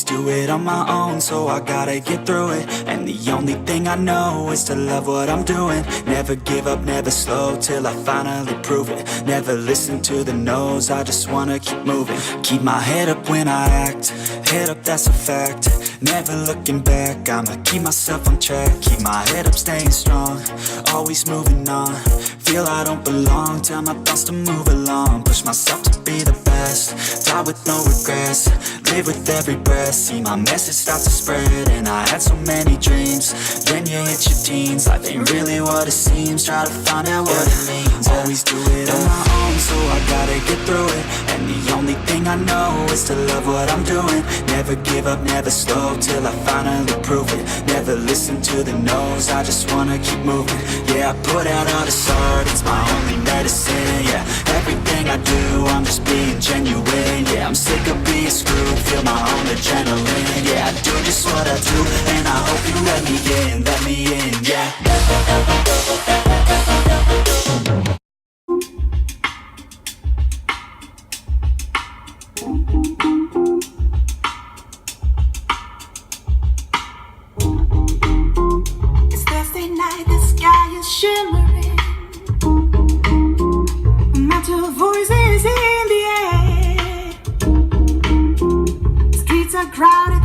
Do it on my own, so I gotta get through it. And the only thing I know is to love what I'm doing. Never give up, never slow, till I finally prove it. Never listen to the no's, I just wanna keep moving. Keep my head up when I act, head up, that's a fact. Never looking back, I'ma keep myself on track. Keep my head up, staying strong, always moving on. Feel I don't belong, tell my thoughts to move along. Push myself to be the best, die with no regrets. Live with every breath, see my message start to spread. And I had so many dreams, then you hit your teens. Life ain't really what it seems, try to find out what it means. Always do it on my own, so I gotta get through it. And the only thing I know is to love what I'm doing. Never give up, never slow, till I finally prove it. Never listen to the no's, I just wanna keep moving. Yeah, I put out all this art, it's my only medicine. Yeah, everything I do, I'm just being genuine. Yeah, I'm sick of being screwed, feel my own adrenaline. Yeah, I do just what I do, and I hope you let me in, yeah. It's Thursday night, the sky is shimmering. Metal voices in the air. Streets are crowded.